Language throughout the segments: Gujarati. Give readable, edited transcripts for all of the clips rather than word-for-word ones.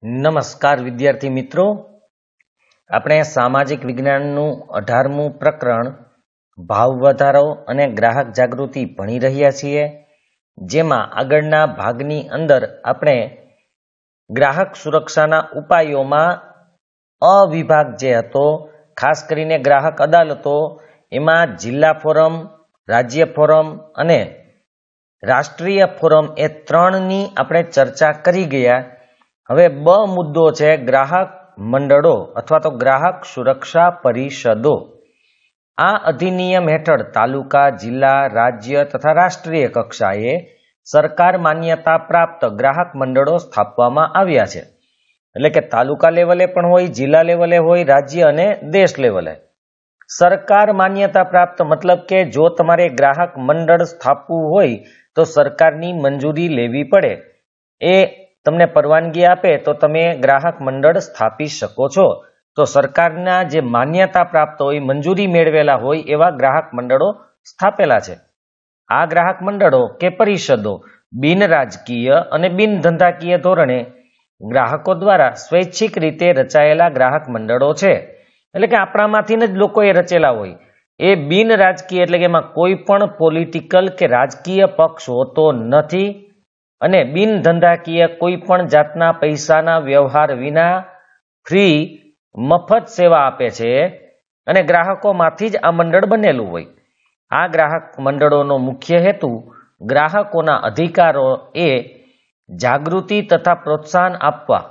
નમસ્કાર વિદ્યાર્થી મિત્રો, આપણે સામાજિક વિજ્ઞાનનું 18મું પ્રકરણ ભાવ વધારો અને ગ્રાહક જાગૃતિ ભણી રહ્યા છીએ. જેમાં આગળના ભાગની અંદર આપણે ગ્રાહક સુરક્ષાના ઉપાયોમાં અ વિભાગ જે હતો, ખાસ કરીને ગ્રાહક અદાલતો, એમાં જિલ્લા ફોરમ, રાજ્ય ફોરમ અને રાષ્ટ્રીય ફોરમ એ ત્રણની આપણે ચર્ચા કરી ગયા. હવે બ મુદ્દો છે ગ્રાહક મંડળો અથવા તો ગ્રાહક સુરક્ષા પરિષદો. આ અધિનિયમ હેઠળ તાલુકા, જિલ્લા, રાજ્ય તથા રાષ્ટ્રીય કક્ષાએ સરકાર માન્યતા પ્રાપ્ત ગ્રાહક મંડળો સ્થાપવામાં આવ્યા છે. એટલે કે તાલુકા લેવલે પણ હોય, જિલ્લા લેવલે હોય, રાજ્ય અને દેશ લેવલે. સરકાર માન્યતા પ્રાપ્ત મતલબ કે જો તમારે ગ્રાહક મંડળ સ્થાપવું હોય તો સરકારની મંજૂરી લેવી પડે. એ તમને પરવાનગી આપે તો તમે ગ્રાહક મંડળ સ્થાપી શકો છો. તો સરકારના જે માન્યતા પ્રાપ્ત હોય, મંજૂરી મેળવેલા હોય એવા ગ્રાહક મંડળો સ્થાપેલા છે. આ ગ્રાહક મંડળો કે પરિષદો બિન રાજકીય અને બિન ધંધાકીય ધોરણે ગ્રાહકો દ્વારા સ્વૈચ્છિક રીતે રચાયેલા ગ્રાહક મંડળો છે. એટલે કે આપણામાંથી જ લોકોએ રચેલા હોય. એ બિન રાજકીય એટલે કે એમાં કોઈ પણ પોલિટિકલ કે રાજકીય પક્ષ હોતો નથી અને બિન ધંધાકીય કોઈ પણ જાતના પૈસાના વ્યવહાર વિના ફ્રી મફત સેવા આપે છે અને ગ્રાહકોમાંથી જ આ મંડળ બનેલું હોય. આ ગ્રાહક મંડળોનો મુખ્ય હેતુ ગ્રાહકોના અધિકારો એ જાગૃતિ તથા પ્રોત્સાહન આપવા.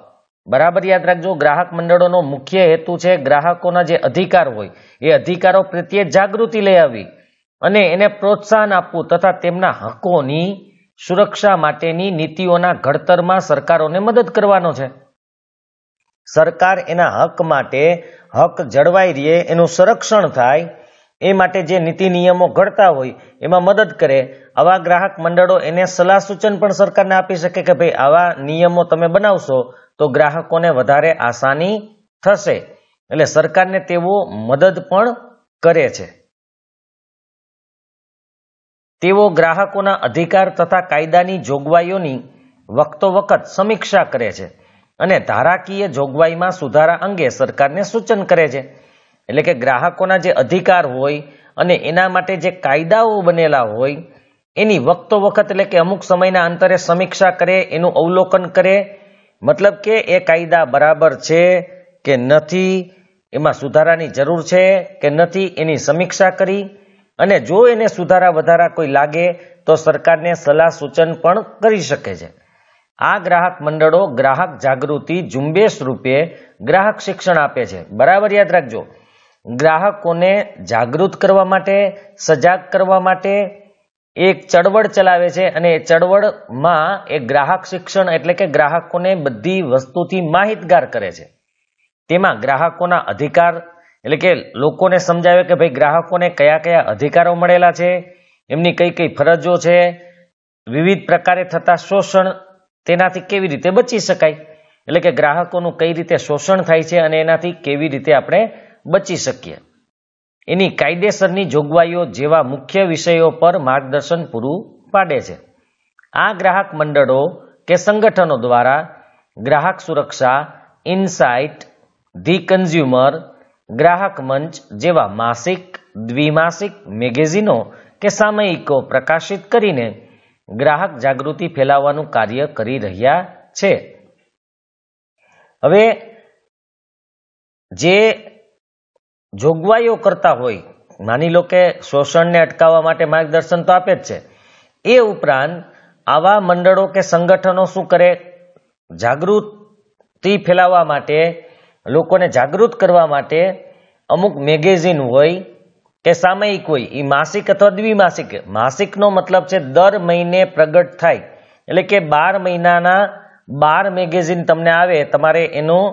બરાબર યાદ રાખજો, ગ્રાહક મંડળોનો મુખ્ય હેતુ છે ગ્રાહકોના જે અધિકાર હોય એ અધિકારો પ્રત્યે જાગૃતિ લઈ આવી અને એને પ્રોત્સાહન આપવું તથા તેમના હકોની સુરક્ષા માટેની નીતિઓના ઘડતરમાં સરકારોને મદદ કરવાનો છે. સરકાર એના હક માટે, હક જળવાઈ રહે, એનું સંરક્ષણ થાય એ માટે જે નીતિ નિયમો ઘડતા હોય એમાં મદદ કરે. આવા ગ્રાહક મંડળો એને સલાહ સૂચન પણ સરકારને આપી શકે કે ભાઈ આવા નિયમો તમે બનાવશો તો ગ્રાહકોને વધારે આસાની થશે. એટલે સરકારને તેઓ મદદ પણ કરે છે. તેઓ ગ્રાહકોના અધિકાર તથા કાયદાની જોગવાઈઓની વખતો વખત સમીક્ષા કરે છે અને ધારાકીય જોગવાઈમાં સુધારા અંગે સરકારને સૂચન કરે છે. એટલે કે ગ્રાહકોના જે અધિકાર હોય અને એના માટે જે કાયદાઓ બનેલા હોય એની વખતો વખત એટલે કે અમુક સમયના અંતરે સમીક્ષા કરે, એનું અવલોકન કરે. મતલબ કે એ કાયદા બરાબર છે કે નથી, એમાં સુધારાની જરૂર છે કે નથી, એની સમીક્ષા કરી અને જો એને સુધારા વધારા કોઈ લાગે તો સરકારને સલાહ સૂચન પણ કરી શકે છે. આ ગ્રાહક મંડળો ગ્રાહક જાગૃતિ ઝુંબેશ રૂપે ગ્રાહક શિક્ષણ આપે છે. બરાબર યાદ રાખજો, ગ્રાહકોને જાગૃત કરવા માટે, સજાગ કરવા માટે એક ચળવળ ચલાવે છે અને એ ચળવળમાં એ ગ્રાહક શિક્ષણ એટલે કે ગ્રાહકોને બધી વસ્તુથી માહિતગાર કરે છે. તેમાં ગ્રાહકોના અધિકાર એટલે કે લોકોને સમજાવે કે ભાઈ ગ્રાહકોને કયા કયા અધિકારો મળેલા છે, એમની કઈ કઈ ફરજો છે, વિવિધ પ્રકારે થતા શોષણ તેનાથી કેવી રીતે બચી શકાય. એટલે કે ગ્રાહકોનું કઈ રીતે શોષણ થાય છે અને એનાથી કેવી રીતે આપણે બચી શકીએ, એની કાયદેસરની જોગવાઈઓ જેવા મુખ્ય વિષયો પર માર્ગદર્શન પૂરું પાડે છે. આ ગ્રાહક મંડળો કે સંગઠનો દ્વારા ગ્રાહક સુરક્ષા, ઇનસાઇટ, ધી કન્ઝ્યુમર, ગ્રાહક મંચ જેવા માસિક, દ્વિમાસિક મેગેઝિનો કે સામયિકો પ્રકાશિત કરીને ગ્રાહક જાગૃતિ ફેલાવવાનું કાર્ય કરી રહ્યા છે. હવે જે જોગવાઈઓ કરતા હોય, માની લો કે શોષણને અટકાવવા માટે માર્ગદર્શન તો આપે જ છે, એ ઉપરાંત આવા મંડળો કે સંગઠનો શું કરે, જાગૃતિ ફેલાવવા માટે, લોકોને જાગૃત કરવા માટે અમુક મેગેઝિન હોય કે સામયિક હોય, એ માસિક અથવા દ્વિમાસિક. માસિકનો મતલબ છે દર મહિને પ્રગટ થાય. એટલે કે 12 મહિનાના 12 મેગેઝિન તમને આવે, તમારે એનું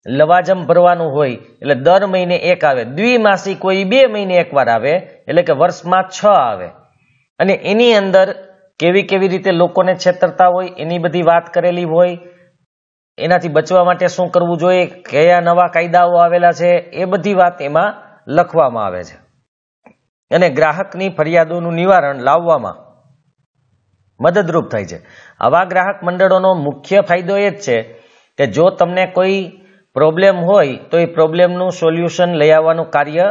લવાજમ ભરવાનું હોય એટલે દર મહિને એક આવે. દ્વિમાસિક હોય, 2 મહિને એકવાર આવે એટલે કે વર્ષમાં 6 આવે અને એની અંદર કેવી કેવી રીતે લોકોને છેતરતા હોય એની બધી વાત કરેલી હોય, એનાથી બચવા માટે શું કરવું જોઈએ, કયા નવા કાયદાઓ આવેલા છે, એ બધી વાત એમાં લખવામાં આવે છે અને ગ્રાહકની ફરિયાદોનું નિવારણ લાવવામાં મદદરૂપ થાય છે. આવા ગ્રાહક મંડળોનો મુખ્ય ફાયદો એ જ છે કે જો તમને કોઈ પ્રોબ્લેમ હોય તો એ પ્રોબ્લેમનું સોલ્યુશન લઈ આવવાનું કાર્ય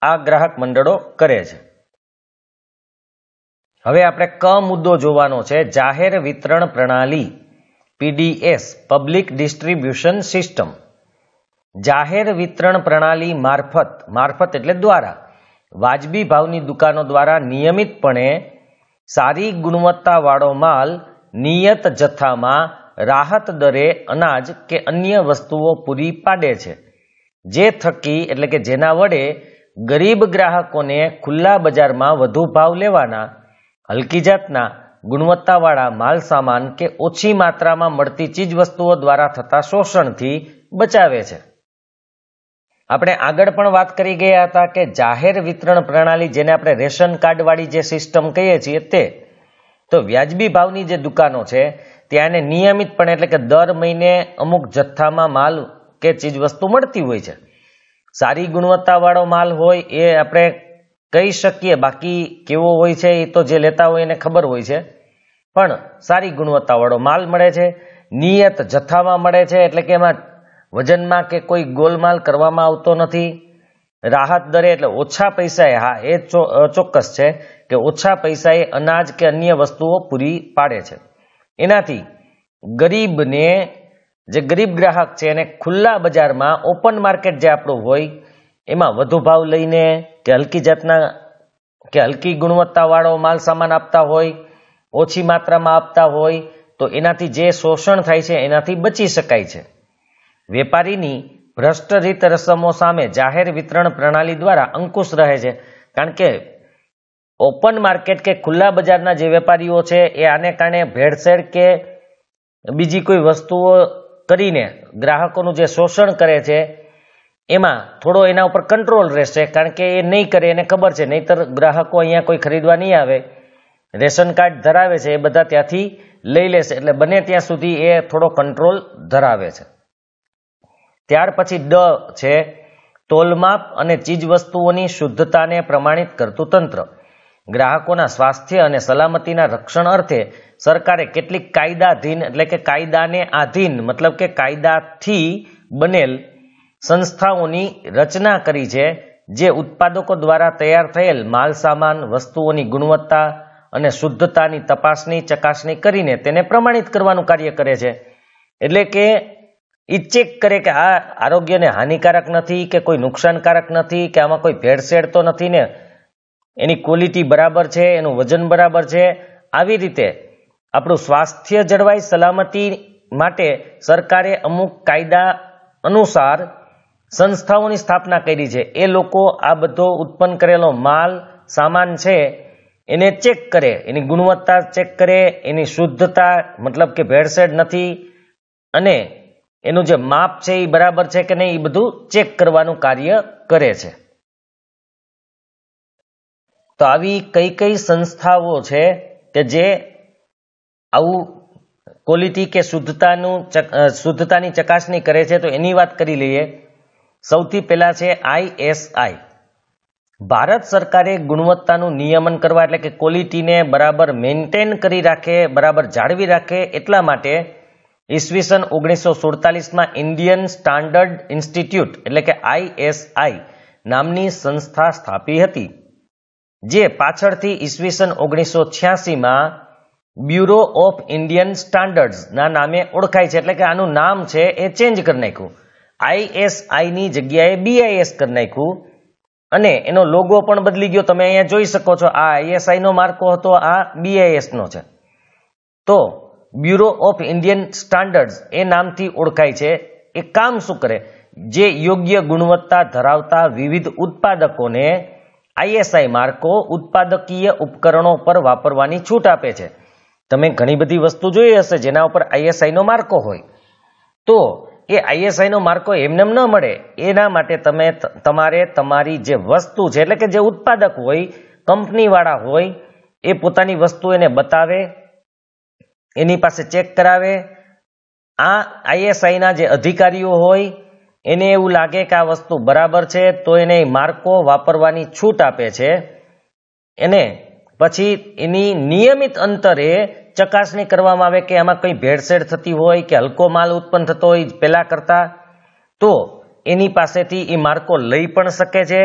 આ ગ્રાહક મંડળો કરે છે. હવે આપણે ક મુદ્દો જોવાનો છે, જાહેર વિતરણ પ્રણાલી PDS પબ્લિક ડિસ્ટ્રીબ્યુશન સિસ્ટમ. જાહેર વિતરણ પ્રણાલી મારફત એટલે દ્વારા વાજબી ભાવની દુકાનો દ્વારા નિયમિતપણે સારી ગુણવત્તાવાળો માલ નિયત જથ્થામાં રાહત દરે અનાજ કે અન્ય વસ્તુઓ પૂરી પાડે છે, જે થકી એટલે કે જેના વડે ગરીબ ગ્રાહકોને ખુલ્લા બજારમાં વધુ ભાવ લેવાના હલકી જાતના ગુણવત્તાવાળા માલ સામાન કે ઓછી માત્રામાં મળતી ચીજ વસ્તુઓ દ્વારા થતા શોષણથી બચાવે છે. આપણે આગળ પણ વાત કરી ગયા હતા કે જાહેર વિતરણ પ્રણાલી, જેને આપણે રેશન કાર્ડ વાળી જે સિસ્ટમ કહીએ છીએ, તે તો વ્યાજબી ભાવની જે દુકાનો છે ત્યાં એને નિયમિતપણે એટલે કે દર મહિને અમુક જથ્થામાં માલ કે ચીજ વસ્તુ મળતી હોય છે. સારી ગુણવત્તાવાળો માલ હોય એ આપણે કહી શકીએ, બાકી કેવો હોય છે એ તો જે લેતા હોય એને ખબર હોય છે, પણ સારી ગુણવત્તાવાળો માલ મળે છે, નિયત જથ્થામાં મળે છે, એટલે કે એમાં વજનમાં કે કોઈ ગોલમાલ કરવામાં આવતો નથી. રાહત દરે એટલે ઓછા પૈસાએ, હા એ ચોક્કસ છે કે ઓછા પૈસાએ અનાજ કે અન્ય વસ્તુઓ પૂરી પાડે છે. એનાથી ગરીબને, જે ગરીબ ગ્રાહક છે એને ખુલ્લા બજારમાં ઓપન માર્કેટ જે આપણું હોય એમાં વધુ ભાવ લઈને કે હલકી જાતના કે હલકી ગુણવત્તાવાળો માલ સામાન આપતા હોય, ઓછી માત્રામાં આપતા હોય તો એનાથી જે શોષણ થાય છે એનાથી બચી શકાય છે. વેપારીની ભ્રષ્ટ રીત રસમો સામે જાહેર વિતરણ પ્રણાલી દ્વારા અંકુશ રહે છે, કારણ કે ઓપન માર્કેટ કે ખુલ્લા બજારના જે વેપારીઓ છે એ આને કારણે ભેળસેળ કે બીજી કોઈ વસ્તુઓ કરીને ગ્રાહકોનું જે શોષણ કરે છે એમાં થોડો એના ઉપર કંટ્રોલ રહેશે, કારણ કે એ નહીં કરે, એને ખબર છે નહીંતર ગ્રાહકો અહીંયા કોઈ ખરીદવા નહીં આવે. રેશન કાર્ડ ધરાવે છે એ બધા ત્યાંથી લઈ લેશે, એટલે બને ત્યાં સુધી એ થોડો કંટ્રોલ ધરાવે છે. ત્યાર પછી ડ છે, તોલમાપ અને ચીજ વસ્તુઓની શુદ્ધતાને પ્રમાણિત કરતું તંત્ર. ગ્રાહકોના સ્વાસ્થ્ય અને સલામતીના રક્ષણ અર્થે સરકારે કેટલીક કાયદાધીન એટલે કે કાયદાને આધીન મતલબ કે કાયદાથી બનેલ સંસ્થાઓની રચના કરી છે, જે ઉત્પાદકો દ્વારા તૈયાર થયેલ માલ સામાન વસ્તુઓની ગુણવત્તા અને શુદ્ધતાની તપાસણી ચકાસણી કરીને તેને પ્રમાણિત કરવાનું કાર્ય કરે છે. એટલે કે એ ચેક કરે કે આ આરોગ્યને હાનિકારક નથી કે કોઈ નુકસાનકારક નથી કે આમાં કોઈ ભેળસેળ તો નથી ને, એની ક્વોલિટી બરાબર છે, એનું વજન બરાબર છે. આવી રીતે આપણું સ્વાસ્થ્ય જળવાય, સલામતી માટે સરકારે અમુક કાયદા અનુસાર સંસ્થાઓની સ્થાપના કરી છે. એ લોકો આ બધો ઉત્પન્ન કરેલો માલ સામાન છે એને ચેક કરે, એની ગુણવત્તા ચેક કરે, એની શુદ્ધતા મતલબ કે ભેળસેળ નથી અને એનું જે માપ છે એ બરાબર છે કે નહીં એ બધું ચેક કરવાનું કાર્ય કરે છે. તો આવી કઈ કઈ સંસ્થાઓ છે કે જે આવું ક્વોલિટી કે શુદ્ધતાની ચકાસણી કરે છે, તો એની વાત કરી લઈએ. સૌથી પહેલા છે ISI. ભારત સરકારે ગુણવત્તાનું નિયમન કરવા એટલે કે ક્વોલિટીને બરાબર મેન્ટેન કરી રાખે, બરાબર જાળવી રાખે એટલા માટે ઈસવીસન 1947માં ઇન્ડિયન સ્ટાન્ડર્ડ ઇન્સ્ટિટ્યૂટ એટલે કે ISI નામની સંસ્થા સ્થાપી હતી, જે પાછળથી ઈસવીસન 1986માં બ્યુરો ઓફ ઇન્ડિયન સ્ટાન્ડર્ડ્સ ના નામે ઓળખાય છે. એટલે કે આનું નામ છે એ ચેન્જ કરી નાખ્યું, ISI ની જગ્યાએ BIS કરી નાખ્યું અને એનો લોગો પણ બદલી ગયો. તમે અહીંયા જોઈ શકો છો, આ ISI નો માર્કો હતો, આ BIS નો છે. તો બ્યુરો ઓફ ઇન્ડિયન સ્ટાન્ડર્ડ્સ એ નામથી ઓળખાય છે. એ કામ શું કરે? જે યોગ્ય ગુણવત્તા ધરાવતા વિવિધ ઉત્પાદકોને ISI માર્કો ઉત્પાદકીય ઉપકરણો પર વાપરવાની છૂટ આપે છે. તમે ઘણી બધી વસ્તુ જોઈ હશે જેના ઉપર ISI નો માર્કો હોય, તો એ ISI નો માર્કો એમનેમ ન મળે. એના માટે તમારે તમારી જે વસ્તુ છે એટલે કે જે ઉત્પાદક હોય, કંપની વાળા હોય, એ પોતાની વસ્તુ એને બતાવે, એની પાસે ચેક કરાવે. આ ISI ના જે અધિકારીઓ હોય એને એવું લાગે કે આ વસ્તુ બરાબર છે તો એને માર્કો વાપરવાની છૂટ આપે છે. એને પછી એની નિયમિત અંતરે ચકાસણી કરવામાં આવે કે આમાં કંઈ ભેળસેળ થતી હોય કે હલકો માલ ઉત્પન્ન થતો હોય પહેલા કરતા, તો એની પાસેથી એ માર્કો લઈ પણ શકે છે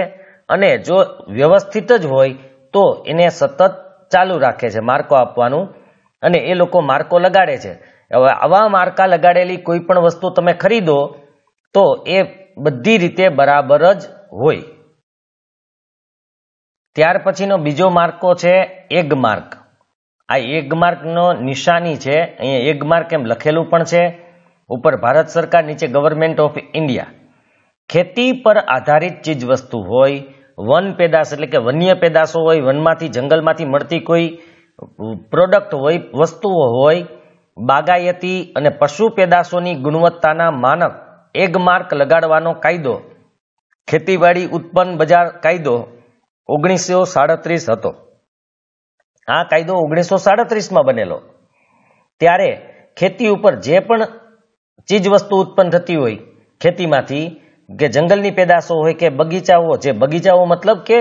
અને જો વ્યવસ્થિત જ હોય તો એને સતત ચાલુ રાખે છે માર્કો આપવાનું અને એ લોકો માર્કો લગાડે છે. હવે આવા માર્કા લગાડેલી કોઈ પણ વસ્તુ તમે ખરીદો તો એ બધી રીતે બરાબર જ હોય. ત્યાર પછીનો બીજો માર્કો છે એગ માર્ક. આ એગ માર્કનો નિશાની છે, અહીંયા એગ માર્ક એમ લખેલું પણ છે, ઉપર ભારત સરકાર, નીચે ગવર્મેન્ટ ઓફ ઇન્ડિયા. ખેતી પર આધારિત ચીજ વસ્તુ હોય, વન પેદાશ એટલે કે વન્ય પેદાશો હોય, વનમાંથી જંગલમાંથી મળતી કોઈ પ્રોડક્ટ હોય, વસ્તુઓ હોય, બાગાયતી અને પશુ પેદાશોની ગુણવત્તાના માનક એગ માર્ક લગાડવાનો કાયદો ખેતીવાડી ઉત્પન્ન બજાર કાયદો 1937 હતો. આ કાયદો 1937માં બનેલો. ત્યારે ખેતી ઉપર જે પણ ચીજ વસ્તુ ઉત્પન્ન થતી હોય ખેતીમાંથી, કે જંગલની પેદાશો હોય કે બગીચાઓ, જે બગીચાઓ મતલબ કે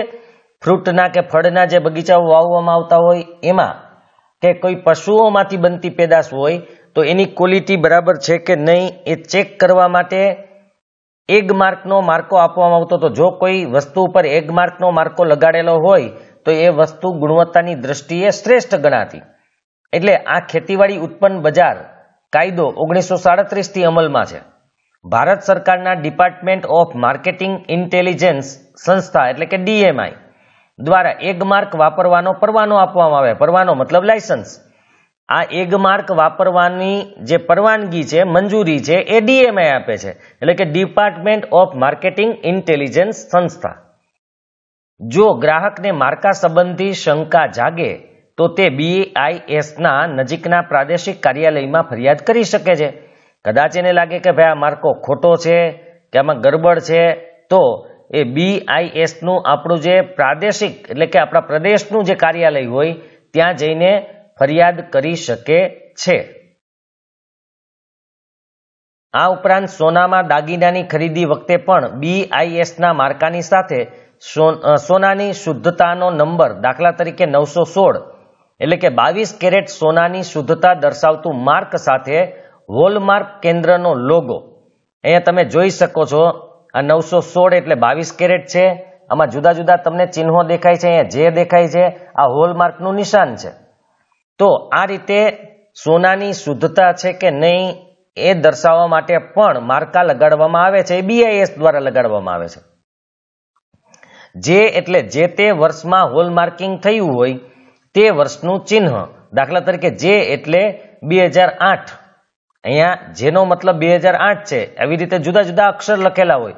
ફ્રૂટના કે ફળના જે બગીચાઓ વાવવામાં આવતા હોય એમાં, કે કોઈ પશુઓમાંથી બનતી પેદાશ હોય તો એની ક્વોલિટી બરાબર છે કે નહીં એ ચેક કરવા માટે એગ માર્કનો માર્કો આપવામાં આવતો હતો. જો કોઈ વસ્તુ ઉપર એગ માર્કનો માર્કો લગાડેલો હોય તો એ વસ્તુ ગુણવત્તાની દ્રષ્ટિએ શ્રેષ્ઠ ગણાતી. એટલે આ ખેતીવાડી ઉત્પન્ન બજાર કાયદો 1937થી અમલમાં છે. ભારત સરકારના ડિપાર્ટમેન્ટ ઓફ માર્કેટિંગ ઇન્ટેલિજન્સ સંસ્થા એટલે કે DMI દ્વારા એગ માર્ક વાપરવાનો પરવાનો આપવામાં આવે. પરવાનો મતલબ લાયસન્સ. આ એગ માર્ક વાપરવાની જે પરવાનગી છે, મંજૂરી છે, એ DMI આપે છે, એટલે કે ડિપાર્ટમેન્ટ ઓફ માર્કેટિંગ ઇન્ટેલિજન્સ સંસ્થા. જો ગ્રાહકને માર્કા સંબંધી શંકા જાગે તો તે BISના નજીકના પ્રાદેશિક કાર્યાલયમાં ફરિયાદ કરી શકે છે. કદાચ એને લાગે કે ભાઈ આ માર્કો ખોટો છે કે આમાં ગડબડ છે, તો એ BISનું આપણું જે પ્રાદેશિક એટલે કે આપણા પ્રદેશનું જે કાર્યાલય હોય ત્યાં જઈને ફરિયાદ કરી શકે છે. આ ઉપરાંત સોનામાં દાગીનાની ખરીદી વખતે પણ BISના માર્કાની સાથે સોનાની શુદ્ધતાનો નંબર, દાખલા તરીકે 916 એટલે કે 22 કેરેટ સોનાની શુદ્ધતા દર્શાવતું માર્ક સાથે હોલમાર્ક કેન્દ્રનો લોગો. અહીંયા તમે જોઈ શકો છો, આ 916 એટલે 22 કેરેટ છે. આમાં જુદા જુદા તમને ચિહ્નો દેખાય છે. અહીંયા જે દેખાય છે આ હોલમાર્કનું નિશાન છે. તો આ રીતે સોનાની શુદ્ધતા છે કે નહીં એ દર્શાવવા માટે પણ માર્કા લગાડવામાં આવે છે. એ BIS દ્વારા લગાડવામાં આવે છે. જે એટલે જે તે વર્ષમાં હોલમાર્કિંગ થયું હોય તે વર્ષનું ચિહ્ન. દાખલા તરીકે જે એટલે 2008, અહીંયા જેનો મતલબ 2008 છે. આવી રીતે જુદા જુદા અક્ષર લખેલા હોય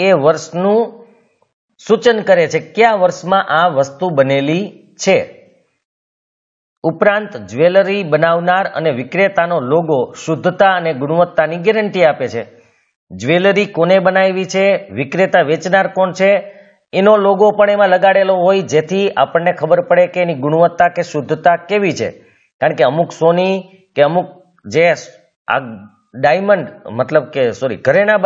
એ વર્ષનું સૂચન કરે છે કયા વર્ષમાં આ વસ્તુ બનેલી છે. ઉપરાંત જ્વેલરી બનાવનાર અને વિક્રેતાનો લોગો શુદ્ધતા અને ગુણવત્તાની ગેરંટી આપે છે. જ્વેલરી કોને બનાવી છે, વિક્રેતા વેચનાર કોણ છે, એનો લોગો પણ એમાં લગાડેલો હોય, જેથી આપણને ખબર પડે કે એની ગુણવત્તા કે શુદ્ધતા કેવી છે. કારણ કે અમુક સોની કે અમુક જે આ ડાયમંડ મતલબ કે ઘરેણા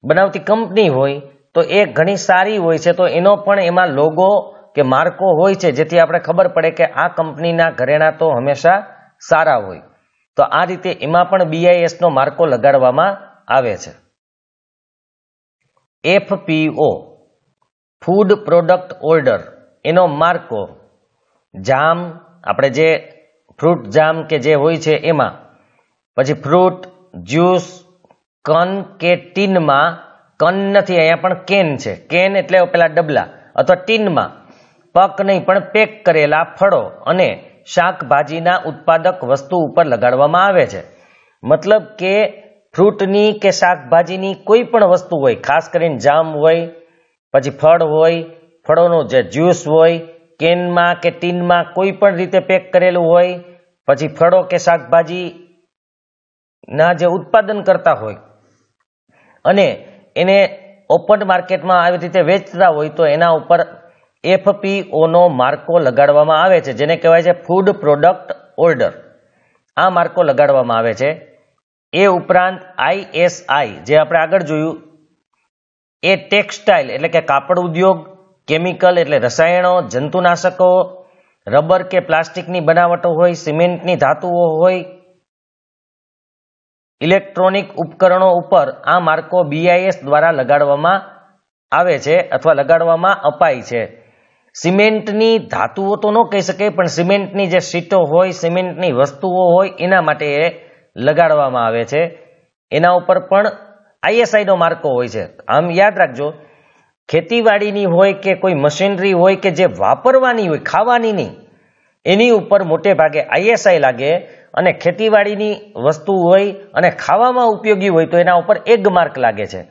બનાવતી કંપની હોય તો એ ઘણી સારી હોય છે, તો એનો પણ એમાં લોગો કે માર્કો હોય છે, જેથી આપણે ખબર પડે કે આ કંપનીના ઘરેણા તો હંમેશા સારા હોય. તો આ રીતે એમાં પણ BISનો માર્કો લગાડવામાં આવે છે. FPO ફૂડ પ્રોડક્ટ ઓર્ડર, એનો માર્કો જામ, આપણે જે ફ્રૂટ જામ કે જે હોય છે એમાં, પછી ફ્રૂટ જ્યુસ, કન કે ટીનમાં, કન નથી અહીંયા પણ કેન છે, કેન એટલે પેલા ડબલા, અથવા ટીનમાં પક નહીં પણ પેક કરેલા ફળો અને શાકભાજીના ઉત્પાદક વસ્તુ ઉપર લગાડવામાં આવે છે. મતલબ કે ફ્રૂટની કે શાકભાજીની કોઈ પણ વસ્તુ હોય, ખાસ કરીને જામ હોય, પછી ફળ હોય, ફળોનું જે જ્યુસ હોય, કેનમાં કે ટીનમાં કોઈ પણ રીતે પેક કરેલું હોય, પછી ફળો કે શાકભાજી ના જે ઉત્પાદન કરતા હોય અને એને ઓપન માર્કેટમાં આવી રીતે વેચતા હોય તો એના ઉપર FPOનો માર્કો લગાડવામાં આવે છે, જેને કહેવાય છે ફૂડ પ્રોડક્ટ ઓર્ડર. આ માર્કો લગાડવામાં આવે છે. એ ઉપરાંત ISI જે આપણે આગળ જોયું એ ટેક્સટાઇલ એટલે કે કાપડ ઉદ્યોગ, કેમિકલ એટલે રસાયણો, જંતુનાશકો, રબર કે પ્લાસ્ટિકની બનાવટો હોય, સિમેન્ટની ધાતુઓ હોય, ઇલેક્ટ્રોનિક ઉપકરણો ઉપર આ માર્કો BIS દ્વારા લગાડવામાં આવે છે અથવા લગાડવામાં અપાય છે. સિમેન્ટની ધાતુઓ તો ન કહી શકે, પણ સિમેન્ટની જે શીટો હોય, સિમેન્ટની વસ્તુઓ હોય એના માટે એ લગાડવામાં આવે છે. એના ઉપર પણ ISI નો માર્કો હોય છે. આમ યાદ રાખજો, ખેતીવાડીની હોય કે કોઈ મશીનરી હોય કે જે વાપરવાની હોય, ખાવાની નહીં, એની ઉપર મોટે ભાગે ISI લાગે, અને ખેતીવાડીની વસ્તુ હોય અને ખાવામાં ઉપયોગી હોય તો એના ઉપર એગ માર્ક લાગે છે.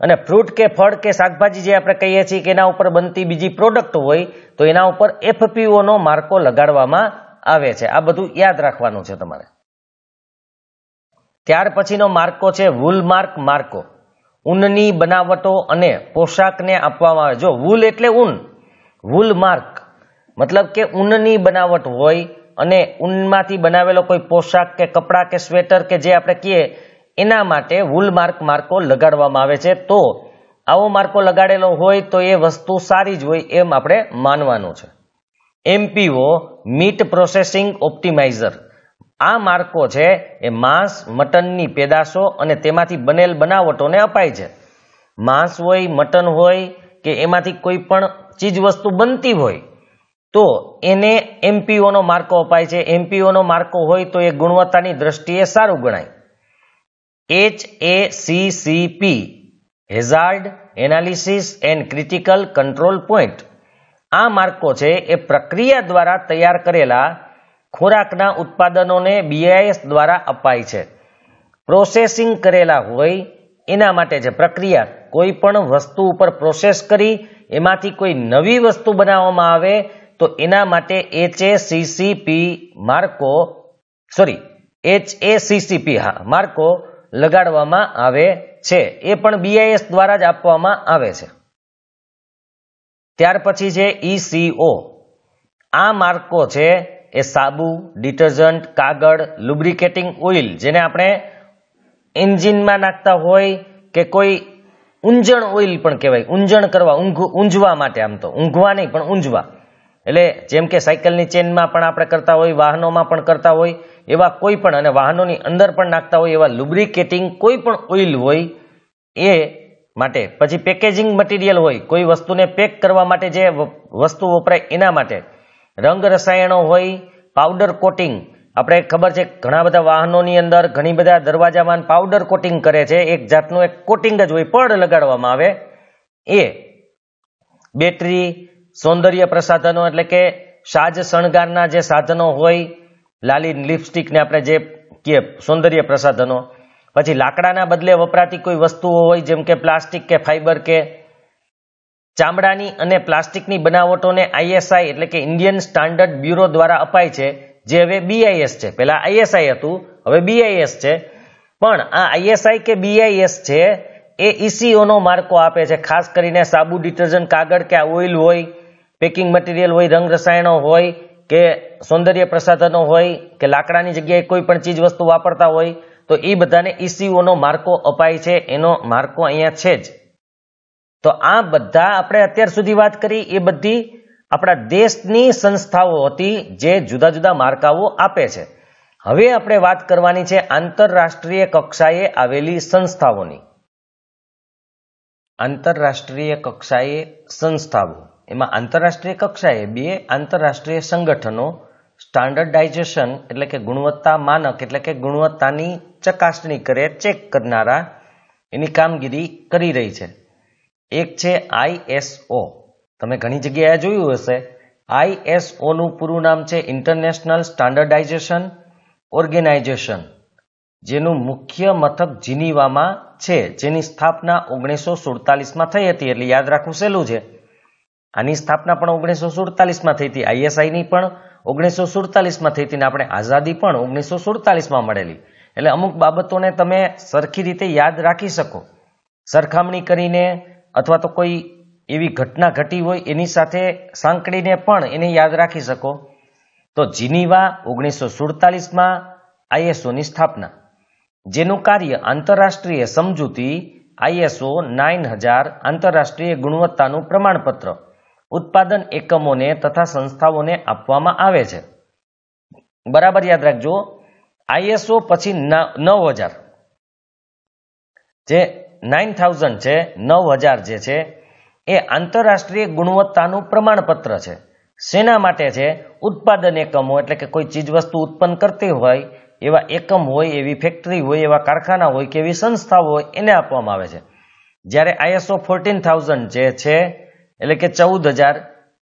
અને ફ્રૂટ કે ફળ કે શાકભાજી જે આપણે કહીએ છીએ કે એના ઉપર બનતી બીજી પ્રોડક્ટ હોય તો એના ઉપર FPO નો માર્કો લગાડવામાં આવે છે. આ બધું યાદ રાખવાનું છે તમારે. ત્યાર પછીનો માર્કો છે વૂલમાર્ક માર્કો. ઊનની બનાવટો અને પોશાકને આપવામાં આવે. જો વૂલ એટલે ઊન, વૂલમાર્ક મતલબ કે ઊનની બનાવટ હોય અને ઊનમાંથી બનાવેલો કોઈ પોશાક કે કપડા કે સ્વેટર કે જે આપણે કહીએ એના માટે વૂલમાર્ક માર્કો લગાડવામાં આવે છે. તો આવો માર્કો લગાડેલો હોય તો એ વસ્તુ સારી જ હોય એમ આપણે માનવાનું છે. MPO meat processing optimizer. આ માર્કો છે એ માંસ, મટનની પેદાશો અને તેમાંથી બનેલ બનાવટોને અપાય છે. માંસ હોય, મટન હોય કે એમાંથી કોઈ પણ ચીજ વસ્તુ બનતી હોય તો એને MPO નો માર્કો અપાય છે. MPO નો માર્કો હોય તો એ ગુણવત્તાની દ્રષ્ટિએ સારું ગણાય. HACCP hazard analysis and critical control point. આ માર્કો છે એ પ્રક્રિયા દ્વારા તૈયાર કરેલા ખોરાકના ઉત્પાદનોને BIS દ્વારા અપાય છે. પ્રોસેસિંગ કરેલા હોય એના માટે છે પ્રક્રિયા. કોઈ પણ વસ્તુ ઉપર પ્રોસેસ કરી એમાંથી કોઈ નવી વસ્તુ બનાવવામાં આવે તો એના માટે HACCP માર્કો લગાડવામાં આવે છે. એ પણ BIS દ્વારા જ આપવામાં આવે છે. ત્યાર પછી છે ECO. આ માર્કો છે એ સાબુ, ડિટર્જન્ટ, કાગળ, લુબ્રિકેટિંગ ઓઇલ, જેને આપણે એન્જિનમાં નાખતા હોય કે કોઈ ઊંજણ ઓઇલ પણ કહેવાય. ઊંજણ કરવા, ઊંઝવા માટે, આમ તો ઊંઘવા નહીં પણ ઊંઝવા, એટલે જેમ કે સાયકલની ચેનમાં પણ આપણે કરતા હોય, વાહનોમાં પણ કરતા હોય, એવા કોઈ પણ, અને વાહનોની અંદર પણ નાખતા હોય એવા લુબ્રિકેટિંગ કોઈ પણ ઓઇલ હોય એ માટે. પછી પેકેજિંગ મટીરિયલ હોય, કોઈ વસ્તુને પેક કરવા માટે જે વસ્તુ વપરાય એના માટે. રંગ રસાયણો હોય, પાવડર કોટિંગ. આપણે ખબર છે ઘણા બધા વાહનોની અંદર ઘણી બધા દરવાજામાં પાવડર કોટિંગ કરે છે, એક જાતનું એક કોટિંગ જ હોય, પડ લગાડવામાં આવે એ. બેટરી, સૌંદર્ય પ્રસાધનો એટલે કે સાજ શણગારના જે સાધનો હોય, લાલી, લિપસ્ટિક ને આપણે જે કહીએ સૌંદર્ય પ્રસાધનો. પછી લાકડાના બદલે વપરાતી કોઈ વસ્તુઓ હોય જેમ કે પ્લાસ્ટિક કે ફાઈબર કે ચામડાની અને પ્લાસ્ટિકની બનાવટોને ISI એટલે કે ઇન્ડિયન સ્ટાન્ડર્ડ બ્યુરો દ્વારા અપાય છે, જે હવે BIS છે. પહેલા ISI હતું, હવે BIS છે. પણ આ ISI કે BIS છે એ ECO નો માર્કો આપે છે. ખાસ કરીને સાબુ, ડિટર્જન્ટ, કાગળ કે ઓઇલ હોય, પેકિંગ મટીરિયલ હોય, રંગ રસાયણો હોય કે સૌંદર્ય પ્રસાધનો હોય કે લાકડાની જગ્યાએ કોઈ પણ ચીજ વસ્તુ વાપરતા હોય તો એ બધાને ECO નો માર્કો અપાય છે. એનો માર્કો અહીંયા છે જ. તો આ બધા આપણે અત્યાર સુધી વાત કરી એ બધી આપણા દેશની સંસ્થાઓ હતી જે જુદા જુદા માર્કાઓ આપે છે. હવે આપણે વાત કરવાની છે આંતરરાષ્ટ્રીય કક્ષાએ આવેલી સંસ્થાઓની. આંતરરાષ્ટ્રીય કક્ષાએ સંસ્થાઓ, એમાં આંતરરાષ્ટ્રીય કક્ષાએ બે આંતરરાષ્ટ્રીય સંગઠનો સ્ટાન્ડર્ડાઇઝેશન એટલે કે ગુણવત્તા માનક એટલે કે ગુણવત્તાની ચકાસણી કરે, ચેક કરનારા, એની કામગીરી કરી રહી છે. એક છે ISO. તમે ઘણી જગ્યાએ જોયું હશે. ISO નું પૂરું નામ છે ઇન્ટરનેશનલ સ્ટાન્ડર્ડાઇઝેશન ઓર્ગેનાઇઝેશન, જેનું મુખ્ય મથક જીનીવામાં છે, જેની સ્થાપના 1947માં થઈ હતી. એટલે યાદ રાખવું સહેલું છે. આની સ્થાપના પણ 1947માં થઈ હતી, ISI ની પણ 1947માં થઈ હતી, ને આપણે આઝાદી પણ 1947માં મળેલી. એટલે અમુક બાબતોને તમે સરખી રીતે યાદ રાખી શકો, સરખામણી કરીને, અથવા તો કોઈ એવી ઘટના ઘટી હોય એની સાથે સાંકળીને પણ એને યાદ રાખી શકો. તો જીનીવા 1947માં ISO ની સ્થાપના, જેનું કાર્ય આંતરરાષ્ટ્રીય સમજૂતી ISO 9000 આંતરરાષ્ટ્રીય ગુણવત્તાનું પ્રમાણપત્ર ઉત્પાદન એકમોને તથા સંસ્થાઓને આપવામાં આવે છે. બરાબર યાદ રાખજો. ISO પછી 9000 જે 9000 છે, 9000 જે છે એ આંતરરાષ્ટ્રીય ગુણવત્તાનું પ્રમાણપત્ર છે. શેના માટે છે? ઉત્પાદન એકમો એટલે કે કોઈ ચીજ વસ્તુ ઉત્પન્ન કરતી હોય એવા એકમ હોય, એવી ફેક્ટરી હોય, એવા કારખાના હોય કે એવી સંસ્થાઓ હોય એને આપવામાં આવે છે. જ્યારે ISO 14000 જે છે એટલે કે 14000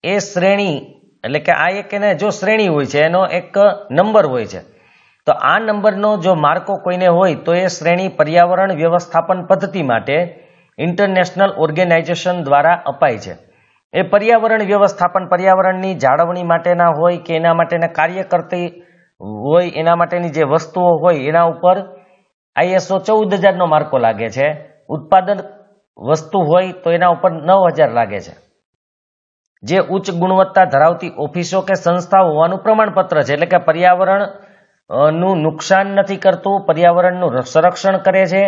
એ શ્રેણી એટલે કે આ એક એને જો શ્રેણી હોય છે, એનો એક નંબર હોય છે. તો આ નંબરનો જો માર્કો કોઈને હોય તો એ શ્રેણી પર્યાવરણ વ્યવસ્થાપન પદ્ધતિ માટે ઇન્ટરનેશનલ ઓર્ગેનાઇઝેશન દ્વારા અપાય છે. એ પર્યાવરણ વ્યવસ્થાપન, પર્યાવરણની જાળવણી માટેના હોય કે એના માટેના કાર્ય કરતી હોય, એના માટેની જે વસ્તુઓ હોય એના ઉપર ISO 14000નો માર્કો લાગે છે. ઉત્પાદન વસ્તુ હોય તો એના ઉપર 9000 લાગે છે. જે ઉચ્ચ ગુણવત્તા ધરાવતી ઓફિસો કે સંસ્થાઓ હોવાનું પ્રમાણપત્ર છે, એટલે કે પર્યાવરણ નું નુકસાન નથી કરતું, પર્યાવરણનું સંરક્ષણ કરે છે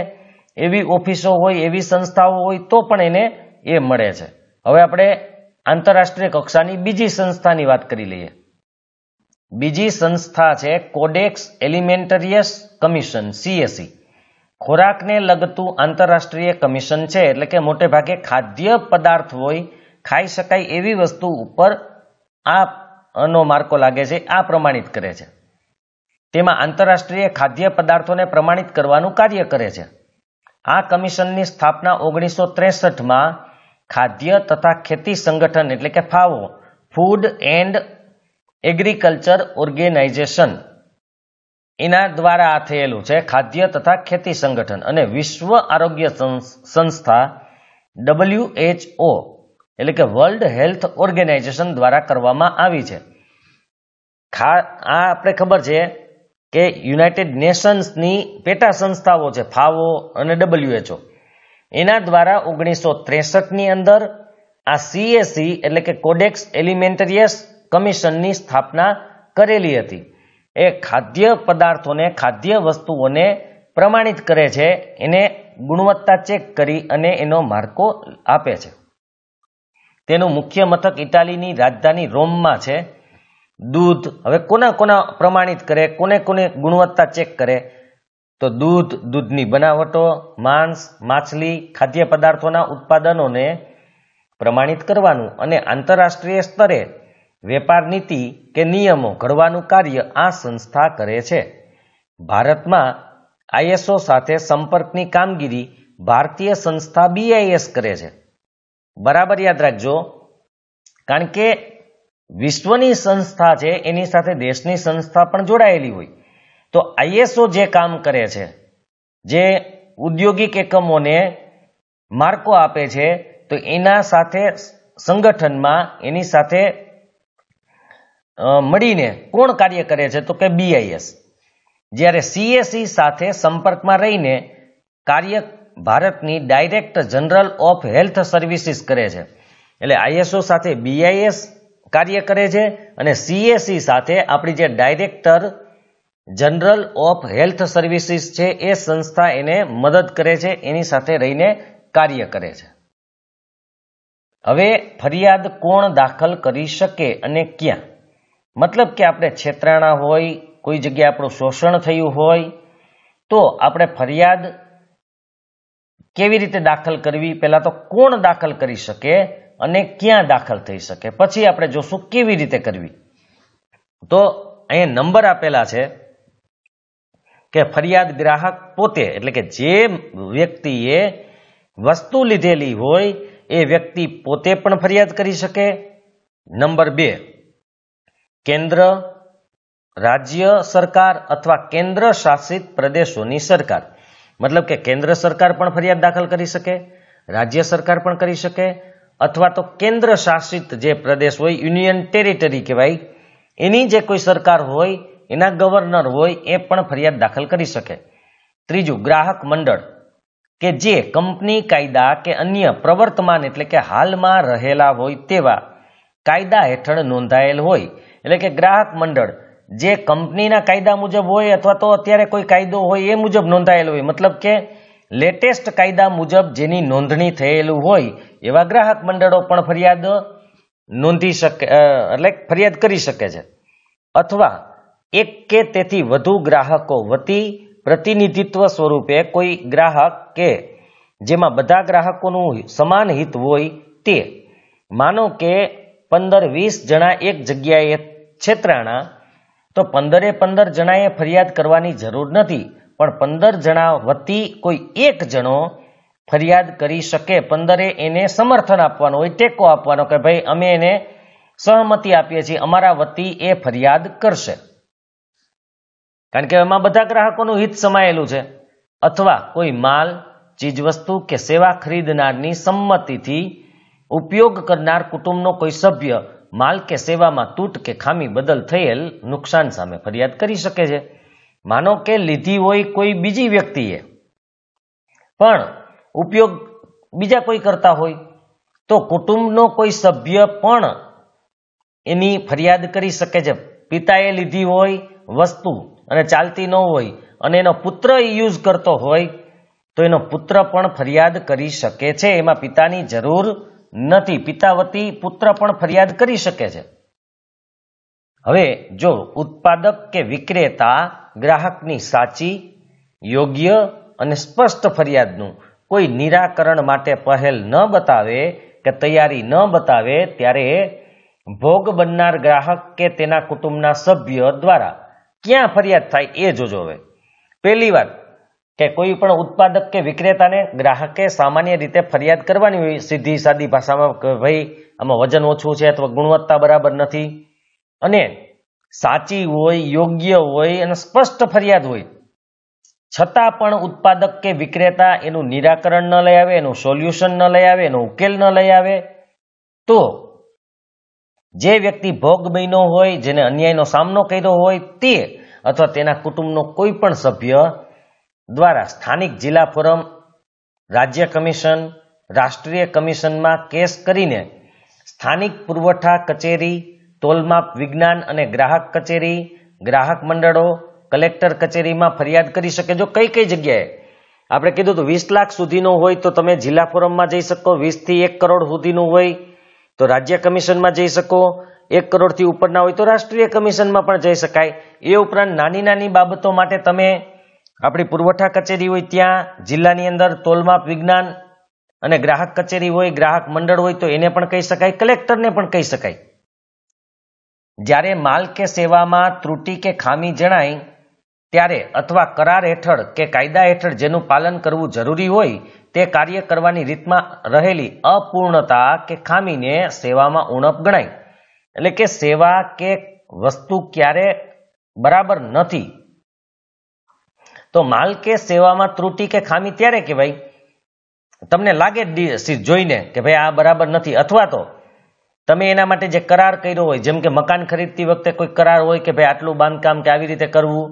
એવી ઓફિસો હોય, એવી સંસ્થાઓ હોય તો પણ એને એ મળે છે. હવે આપણે આંતરરાષ્ટ્રીય કક્ષાની બીજી સંસ્થાની વાત કરી લઈએ. બીજી સંસ્થા છે કોડેક્સ એલિમેન્ટરિયસ કમિશન, CAC. ખોરાકને લગતું આંતરરાષ્ટ્રીય કમિશન છે, એટલે કે મોટે ભાગે ખાદ્ય પદાર્થ હોય, ખાઈ શકાય એવી વસ્તુ ઉપર આનો માર્કો લાગે છે, આ પ્રમાણિત કરે છે. તેમાં આંતરરાષ્ટ્રીય ખાદ્ય પદાર્થોને પ્રમાણિત કરવાનું કાર્ય કરે છે. આ કમિશનની સ્થાપના 1963માં ખાદ્ય તથા ખેતી સંગઠન એટલે કે FAO, food and agriculture organization, એના દ્વારા આ થયેલું છે. ખાદ્ય તથા ખેતી સંગઠન અને વિશ્વ આરોગ્ય સંસ્થા WHO એટલે કે વર્લ્ડ હેલ્થ ઓર્ગેનાઇઝેશન દ્વારા કરવામાં આવી છે. આ આપણે ખબર છે કે યુનાઇટેડ નેશન્સની પેટા સંસ્થાઓ છે FAO અને WHO. એના દ્વારા 1963ની અંદર આ CAC એટલે કે કોડેક્સ એલિમેન્ટરિયસ કમિશનની સ્થાપના કરેલી હતી. એ ખાદ્ય પદાર્થોને, ખાદ્ય વસ્તુઓને પ્રમાણિત કરે છે, એને ગુણવત્તા ચેક કરી અને એનો માર્કો આપે છે. તેનું મુખ્ય મથક ઇટાલીની રાજધાની રોમમાં છે. દૂધ, હવે કોના પ્રમાણિત કરે, કોને ગુણવત્તા ચેક કરે? તો દૂધ, દૂધની બનાવટો, માંસ, માછલી, ખાદ્ય પદાર્થોના ઉત્પાદનોને પ્રમાણિત કરવાનું અને આંતરરાષ્ટ્રીય સ્તરે વેપાર નીતિ કે નિયમો ઘડવાનું કાર્ય આ સંસ્થા કરે છે. ભારતમાં ISO સાથે સંપર્કની કામગીરી ભારતીય સંસ્થા BIS કરે છે. બરાબર યાદ રાખજો, કારણ કે વિશ્વની સંસ્થા છે એની સાથે દેશની સંસ્થા પણ જોડાયેલી હોય. તો ISO જે કામ કરે છે, જે ઔદ્યોગિક એકમોને માર્કો આપે છે, તો એના સાથે સંગઠનમાં એની સાથે મળીને કોણ કાર્ય કરે છે? તો કે BIS. જ્યારે CAC સાથે સંપર્કમાં રહીને કાર્ય ભારતની direct general of health services કરે છે. એટલે ISO સાથે BIS કાર્ય કરે છે અને CAC સાથે આપણી જે director general of health services છે એ સંસ્થા એને મદદ કરે છે, એની સાથે રહીને કાર્ય કરે છે. હવે ફરિયાદ કોણ દાખલ કરી શકે અને ક્યાં? મતલબ કે આપણે છેતરાણા હોય, કોઈ જગ્યાએ આપણું શોષણ થયું હોય તો આપણે ફરિયાદ કેવી રીતે દાખલ કરવી? પહેલા તો કોણ દાખલ કરી શકે અને ક્યાં દાખલ થઈ શકે, પછી આપણે જોશું કેવી રીતે કરવી. તો અહીંયા નંબર આપેલા છે કે ફરિયાદ ગ્રાહક પોતે, એટલે કે જે વ્યક્તિએ વસ્તુ લીધેલી હોય એ વ્યક્તિ પોતે પણ ફરિયાદ કરી શકે. નંબર 2, કેન્દ્ર, રાજ્ય સરકાર અથવા કેન્દ્ર શાસિત પ્રદેશોની સરકાર. મતલબ કે કેન્દ્ર સરકાર પણ ફરિયાદ દાખલ કરી શકે, રાજ્ય સરકાર પણ કરી શકે, અથવા તો કેન્દ્ર શાસિત જે પ્રદેશ હોય, યુનિયન ટેરિટરી કહેવાય, એની જે કોઈ સરકાર હોય, એના ગવર્નર હોય, એ પણ ફરિયાદ દાખલ કરી શકે. ત્રીજું, ગ્રાહક મંડળ કે જે કંપની કાયદા કે અન્ય પ્રવર્તમાન એટલે કે હાલમાં રહેલા હોય તેવા કાયદા હેઠળ નોંધાયેલ હોય. એટલે કે ગ્રાહક મંડળ જે કંપનીના કાયદા મુજબ હોય અથવા તો અત્યારે કોઈ કાયદો હોય એ મુજબ નોંધાયેલ હોય, મતલબ કે લેટેસ્ટ કાયદા મુજબ જેની નોંધણી થયેલું હોય એવા ગ્રાહક મંડળો પણ ફરિયાદ નોંધી શકે એટલે ફરિયાદ કરી શકે છે, અથવા એક કે તેથી વધુ ગ્રાહકો વતી પ્રતિનિધિત્વ સ્વરૂપે કોઈ ગ્રાહક કે જેમાં બધા ગ્રાહકોનું સમાન હિત હોય તે, માનો કે 15-20 જણા એક જગ્યાએ છેતરાણા, તો 15 જણાએ ફરિયાદ કરવાની જરૂર નથી, પણ 15 જણા વતી કોઈ એક જણો ફરિયાદ કરી શકે. 15 એને સમર્થન આપવાનું હોય, ટેકો આપવાનો કે ભાઈ અમે એને સહમતિ આપીએ છીએ, અમારા વતી એ ફરિયાદ કરશે, કારણ કે એમાં બધા ગ્રાહકોનું હિત સમાયેલું છે. અથવા કોઈ માલ, ચીજવસ્તુ કે સેવા ખરીદનારની સંમતિથી ઉપયોગ કરનાર કુટુંબનો કોઈ સભ્ય માલ કે સેવામાં તૂટ કે ખામી બદલ થયેલ નુકસાન સામે ફરિયાદ કરી શકે છે. માનો કે લીધી હોય કોઈ બીજી વ્યક્તિએ, પણ ઉપયોગ બીજા કોઈ કરતા હોય, તો કુટુંબનો કોઈ સભ્ય પણ એની ફરિયાદ કરી શકે છે. પિતાએ લીધી હોય વસ્તુ અને ચાલતી ન હોય અને એનો પુત્ર યુઝ કરતો હોય, તો એનો પુત્ર પણ ફરિયાદ કરી શકે છે. એમાં પિતાની જરૂર નથી, પિતા વતી પુત્ર પણ ફરિયાદ કરી શકે છે. હવે જો ઉત્પાદક કે વિક્રેતા ગ્રાહકની સાચી, યોગ્ય અને સ્પષ્ટ ફરિયાદનું કોઈ નિરાકરણ માટે પહેલ ન બતાવે કે તૈયારી ન બતાવે, ત્યારે ભોગ બનનાર ગ્રાહક કે તેના કુટુંબના સભ્ય દ્વારા ક્યાં ફરિયાદ થાય એ જોજો. હવે પહેલી વાત કે કોઈ પણ ઉત્પાદક કે વિક્રેતાને ગ્રાહકે સામાન્ય રીતે ફરિયાદ કરવાની હોય, સીધી સાદી ભાષામાં કે ભાઈ આમાં વજન ઓછું છે અથવા ગુણવત્તા બરાબર નથી, અને સાચી હોય, યોગ્ય હોય અને સ્પષ્ટ ફરિયાદ હોય, છતાં પણ ઉત્પાદક કે વિક્રેતા એનું નિરાકરણ ન લઈ આવે, એનું સોલ્યુશન ન લઈ આવે, એનો ઉકેલ ન લઈ આવે, તો જે વ્યક્તિ ભોગ બન્યો હોય, જેને અન્યાયનો સામનો કર્યો હોય, તે અથવા તેના કુટુંબનો કોઈ પણ સભ્ય દ્વારા સ્થાનિક જિલ્લા ફોરમ, રાજ્ય કમિશન, રાષ્ટ્રીય કમિશનમાં કેસ કરીને સ્થાનિક પુરવઠા કચેરી, તોલમાપ વિજ્ઞાન અને ગ્રાહક કચેરી, ગ્રાહક મંડળો, કલેક્ટર કચેરીમાં ફરિયાદ કરી શકે. જો કઈ કઈ જગ્યાએ આપણે કીધું તો 20 લાખ સુધીનો હોય તો તમે જિલ્લા ફોરમમાં જઈ શકો, 20 થી 1 કરોડ સુધીનું હોય તો રાજ્ય કમિશનમાં જઈ શકો, 1 કરોડથી ઉપરના હોય તો રાષ્ટ્રીય કમિશનમાં પણ જઈ શકાય. એ ઉપરાંત નાની નાની બાબતો માટે તમે આપણી પુરવઠા કચેરી હોય ત્યાં, જિલ્લાની અંદર તોલમાપ વિજ્ઞાન અને ગ્રાહક કચેરી હોય, ગ્રાહક મંડળ હોય તો એને પણ કહી શકાય, કલેક્ટરને પણ કહી શકાય. જ્યારે માલ કે સેવામાં ત્રુટિ કે ખામી જણાય ત્યારે, અથવા કરાર હેઠળ કે કાયદા હેઠળ જેનું પાલન કરવું જરૂરી હોય તે કાર્ય કરવાની રીતમાં રહેલી અપૂર્ણતા કે ખામીને સેવામાં ઉણપ ગણાય. એટલે કે સેવા કે વસ્તુ ક્યારે બરાબર નથી, તો માલ કે સેવામાં ત્રુટિ કે ખામી ત્યારે કહેવાય તમને લાગે જોઈને કે ભાઈ આ બરાબર નથી, અથવા તો તમે એના માટે જે કરાર કર્યો હોય, જેમ કે મકાન ખરીદતી વખતે કોઈ કરાર હોય કે ભાઈ આટલું બાંધકામ કે આવી રીતે કરવું,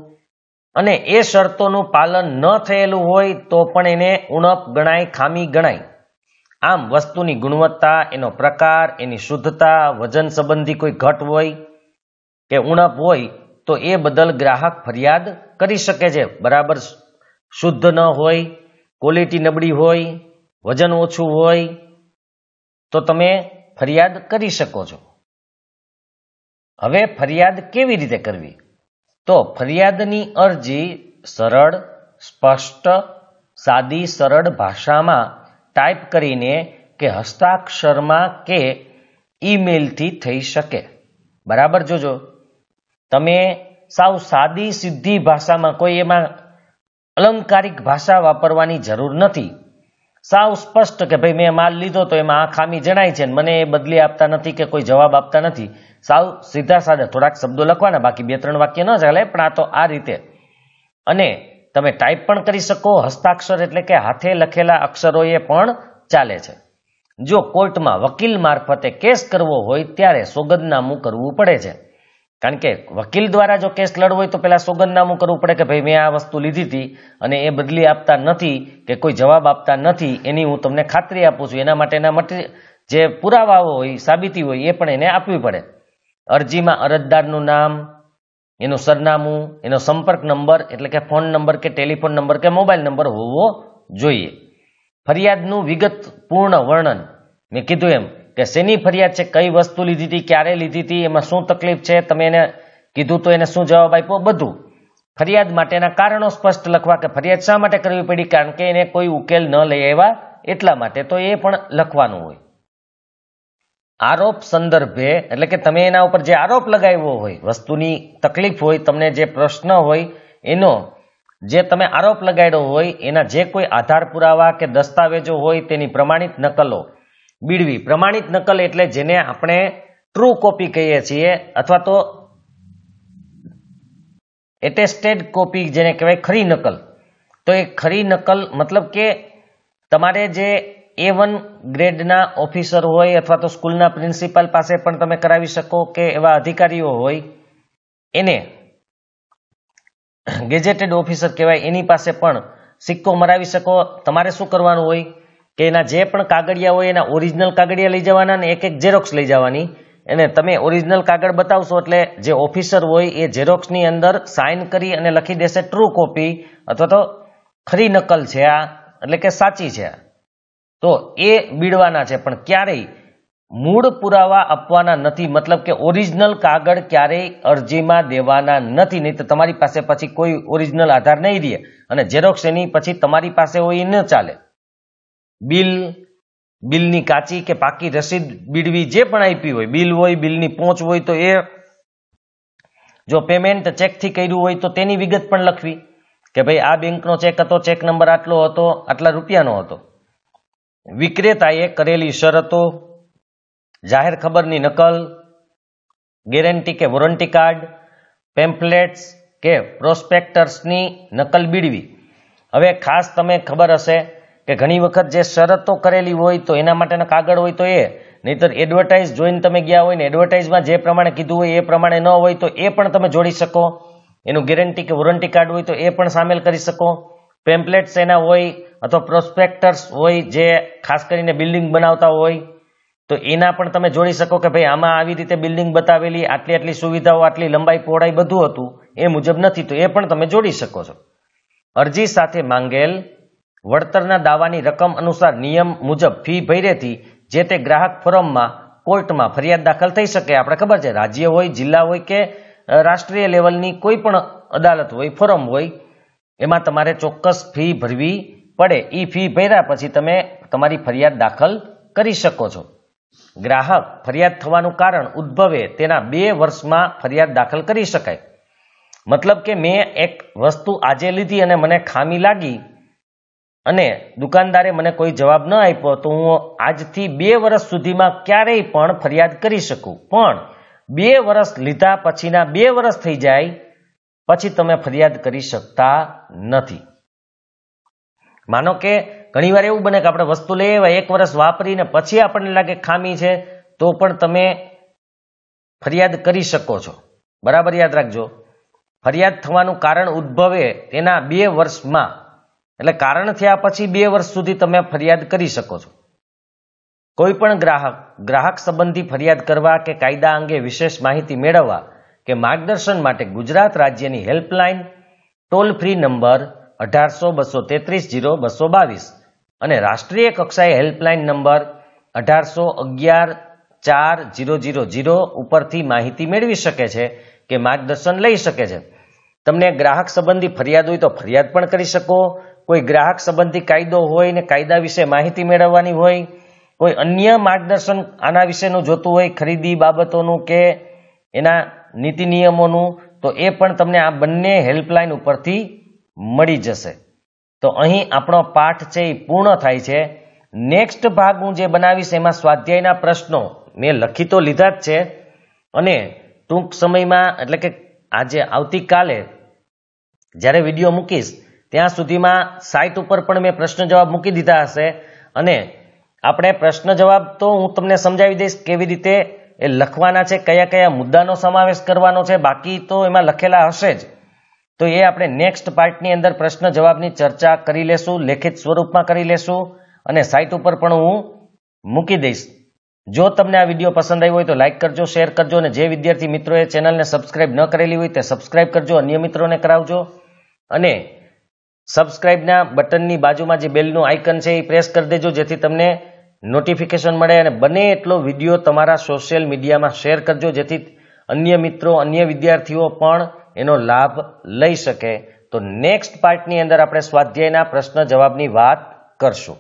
અને એ શરતોનું પાલન ન થયેલું હોય તો પણ એને ઉણપ ગણાય, ખામી ગણાય. આમ વસ્તુની ગુણવત્તા, એનો પ્રકાર, એની શુદ્ધતા, વજન સંબંધી કોઈ ઘટ હોય કે ઉણપ હોય તો એ બદલ ગ્રાહક ફરિયાદ કરી શકે છે. બરાબર શુદ્ધ ન હોય, ક્વોલિટી નબળી હોય, વજન ઓછું હોય તો તમે ફરિયાદ કરી શકો છો. હવે ફરિયાદ કેવી રીતે કરવી? તો ફરિયાદની અરજી સરળ, સ્પષ્ટ, સાદી સરળ ભાષામાં ટાઈપ કરીને કે હસ્તાક્ષરમાં કે ઈમેલથી થઈ શકે. બરાબર જોજો, તમે સાવ સાદી સીધી ભાષામાં, કોઈ એમાં અલંકારિક ભાષા વાપરવાની જરૂર નથી. સાવ સ્પષ્ટ કે ભાઈ મેં માલ લીધો તો એમાં આ ખામી જણાય છે, મને એ બદલી આપતા નથી કે કોઈ જવાબ આપતા નથી. સાવ સીધા સાદા થોડાક શબ્દો લખવાના, બાકી 2-3 વાક્ય ન ચાલે, પણ આ તો આ રીતે. અને તમે ટાઈપ પણ કરી શકો, હસ્તાક્ષર એટલે કે હાથે લખેલા અક્ષરોએ પણ ચાલે છે. જો કોર્ટમાં વકીલ મારફતે કેસ કરવો હોય ત્યારે સોગંદનામું કરવું પડે છે, કારણ કે વકીલ દ્વારા જો કેસ લડવો હોય તો પહેલા સોગંદનામું કરવું પડે કે ભાઈ મેં આ વસ્તુ લીધી હતી અને એ બદલી આપતા નથી કે કોઈ જવાબ આપતા નથી, એની હું તમને ખાતરી આપું છું. એના માટેના જે પુરાવાઓ હોય, સાબિતી હોય, એ પણ એને આપવી પડે. અરજીમાં અરજદારનું નામ, એનું સરનામું, એનો સંપર્ક નંબર એટલે કે ફોન નંબર કે ટેલિફોન નંબર કે મોબાઈલ નંબર હોવો જોઈએ. ફરિયાદનું વિગતપૂર્ણ વર્ણન, મેં કીધું એમ કે શેની ફરિયાદ છે, કઈ વસ્તુ લીધી હતી, ક્યારે લીધી હતી, એમાં શું તકલીફ છે, તમે એને કીધું તો એને શું જવાબ આપ્યો, બધું. ફરિયાદ માટેના કારણો સ્પષ્ટ લખવા કે ફરિયાદ શા માટે કરવી પડી, કારણ કે એને કોઈ ઉકેલ ન લઈ આવ્યા એટલા માટે, તો એ પણ લખવાનું હોય. આરોપ સંદર્ભે એટલે કે તમે એના ઉપર જે આરોપ લગાવ્યો હોય, વસ્તુની તકલીફ હોય, તમને જે પ્રશ્ન હોય એનો જે તમે આરોપ લગાડ્યો હોય એના જે કોઈ આધાર પુરાવા કે દસ્તાવેજો હોય તેની પ્રમાણિત નકલો બીડવી. પ્રમાણિત નકલ એટલે જેને આપણે ટ્રુ કોપી કહીએ છીએ, અથવા તો એટેસ્ટેડ કોપી જેને કહેવાય ખરી નકલ. તો એ ખરી નકલ મતલબ કે તમારે જે A1 ગ્રેડના ઓફિસર હોય અથવા તો સ્કૂલના પ્રિન્સિપાલ પાસે પણ તમે કરાવી શકો, કે એવા અધિકારીઓ હોય એને ગેજેટેડ ઓફિસર કહેવાય, એની પાસે પણ સિક્કો મરાવી શકો. તમારે શું કરવાનું હોય કે એના જે પણ કાગળિયા હોય એના ઓરિજિનલ કાગળિયા લઈ જવાના ને એક ઝેરોક્સ લઈ જવાની, અને તમે ઓરિજિનલ કાગળ બતાવશો એટલે જે ઓફિસર હોય એ ઝેરોક્સની અંદર સાઇન કરી અને લખી દેશે ટ્રુ કોપી અથવા તો ખરી નકલ છે આ, એટલે કે સાચી છે. તો એ બીડવાના છે, પણ ક્યારેય મૂળ પુરાવા આપવાના નથી. મતલબ કે ઓરિજિનલ કાગળ ક્યારેય અરજીમાં દેવાના નથી, નહીં તો તમારી પાસે પછી કોઈ ઓરિજિનલ આધાર નહીં રહે અને ઝેરોક્સ એની પછી તમારી પાસે હોય એ ન ચાલે. બિલની કાચી કે પાકી રસીદ બીડવી, જે પણ આપી હોય, બિલ હોય, બિલની પહોંચ હોય તો એ, જો પેમેન્ટ ચેકથી કર્યું હોય તો તેની વિગત પણ લખવી કે ભાઈ આ બેંકનો ચેક હતો, ચેક નંબર આટલો હતો, આટલા રૂપિયાનો હતો. વિક્રેતાએ કરેલી શરતો, જાહેર ખબરની નકલ, ગેરંટી કે વોરંટી કાર્ડ, પેમ્ફલેટ્સ કે પ્રોસ્પેક્ટર્સની નકલ બીડવી. હવે ખાસ તમે ખબર હશે કે ઘણી વખત જે શરતો કરેલી હોય તો એના માટેના કાગળ હોય તો એ, નહીતર એડવર્ટાઇઝ જોઈને તમે ગયા હોય ને એડવર્ટાઇઝમાં જે પ્રમાણે કીધું હોય એ પ્રમાણે ન હોય તો એ પણ તમે જોડી શકો. એનું ગેરંટી કે વોરંટી કાર્ડ હોય તો એ પણ સામેલ કરી શકો. પેમ્પલેટ્સ એના હોય અથવા પ્રોસ્પેક્ટર્સ હોય જે ખાસ કરીને બિલ્ડિંગ બનાવતા હોય તો એના પણ તમે જોડી શકો કે ભાઈ આમાં આવી રીતે બિલ્ડિંગ બતાવેલી, આટલી આટલી સુવિધાઓ, આટલી લંબાઈ પહોળાઈ બધું હતું, એ મુજબ નથી, તો એ પણ તમે જોડી શકો છો. અરજી સાથે માંગેલ વળતરના દાવાની રકમ અનુસાર નિયમ મુજબ ફી ભર્યેથી જે તે ગ્રાહક ફોરમમાં કોર્ટમાં ફરિયાદ દાખલ થઈ શકે. આપણે ખબર છે રાજ્ય હોય, જિલ્લા હોય કે રાષ્ટ્રીય લેવલની કોઈ પણ અદાલત હોય, ફોરમ હોય, એમાં તમારે ચોક્કસ ફી ભરવી પડે. એ ફી ભર્યા પછી તમે તમારી ફરિયાદ દાખલ કરી શકો છો. ગ્રાહક ફરિયાદ થવાનું કારણ ઉદ્ભવે તેના 2 વર્ષમાં ફરિયાદ દાખલ કરી શકાય. મતલબ કે મેં એક વસ્તુ આજે લીધી અને મને ખામી લાગી અને દુકાનદારે મને કોઈ જવાબ ન આપ્યો તો હું આજથી 2 વર્ષ સુધીમાં ક્યારેય પણ ફરિયાદ કરી શકું. પણ 2 વર્ષ લીધા પછીના 2 વર્ષ થઈ જાય પછી તમે ફરિયાદ કરી શકતા નથી. માનો કે ઘણીવાર એવું બને કે આપણે વસ્તુ લઈ આવ્યા, 1 વર્ષ વાપરીને પછી આપણને લાગે ખામી છે તો પણ તમે ફરિયાદ કરી શકો છો. બરાબર યાદ રાખજો, ફરિયાદ થવાનું કારણ ઉદ્ભવે તેના 2 વર્ષમાં, એટલે કારણ થયા પછી 2 વર્ષ સુધી તમે ફરિયાદ કરી શકો છો. કોઈ પણ ગ્રાહક સંબંધી ફરિયાદ કરવા કે કાયદા અંગે વિશેષ માહિતી મેળવવા કે માર્ગદર્શન માટે ગુજરાત રાજ્યની હેલ્પલાઇન ટોલ ફ્રી નંબર 18-233-0222 અને રાષ્ટ્રીય કક્ષાએ હેલ્પલાઇન નંબર 1811-4000 ઉપરથી માહિતી મેળવી શકે છે કે માર્ગદર્શન લઈ શકે છે. તમને ગ્રાહક સંબંધી ફરિયાદ હોય તો ફરિયાદ પણ કરી શકો. કોઈ ગ્રાહક સંબંધી કાયદો હોય ને કાયદા વિશે માહિતી મેળવવાની હોય, કોઈ અન્ય માર્ગદર્શન આના વિશેનું જોતું હોય, ખરીદી બાબતોનું કે એના નીતિ નિયમોનું, તો એ પણ તમને આ બંને હેલ્પલાઇન ઉપરથી મળી જશે. તો અહીં આપણો પાઠ છે એ પૂર્ણ થાય છે. નેક્સ્ટ ભાગ હું જે બનાવીશ એમાં સ્વાધ્યાયના પ્રશ્નો મેં લખી તો લીધા જ છે અને ટૂંક સમયમાં એટલે કે આજે આવતીકાલે જ્યારે વિડીયો મૂકીશ ત્યાં સુધીમાં સાઇટ ઉપર પણ મેં પ્રશ્ન જવાબ મૂકી દીધા હશે અને આપણે પ્રશ્ન જવાબ તો હું તમને સમજાવી દઈશ કેવી રીતે એ લખવાના છે, કયા કયા મુદ્દાનો સમાવેશ કરવાનો છે, બાકી તો એમાં લખેલા હશે જ. તો એ આપણે નેક્સ્ટ પાર્ટની અંદર પ્રશ્ન જવાબની ચર્ચા કરી લેશું, લેખિત સ્વરૂપમાં કરી લેશું અને સાઇટ ઉપર પણ હું મૂકી દઈશ. જો તમને આ વિડીયો પસંદ આવ્યો હોય તો લાઇક કરજો, શેર કરજો અને જે વિદ્યાર્થી મિત્રોએ ચેનલને સબસ્ક્રાઇબ ન કરેલી હોય તે સબસ્ક્રાઇબ કરજો, અન્ય મિત્રોને કરાવજો અને સબસ્ક્રાઇબના બટનની બાજુમાં જે બેલનું આઇકન છે એ પ્રેસ કરી દેજો જેથી તમને નોટિફિકેશન મળે અને બને એટલો વિડીયો તમારા સોશિયલ મીડિયામાં શેર કરજો, જેથી અન્ય મિત્રો, અન્ય વિદ્યાર્થીઓ પણ એનો લાભ લઈ શકે. તો નેક્સ્ટ પાર્ટની અંદર આપણે સ્વાધ્યાયના પ્રશ્ન જવાબની વાત કરશું.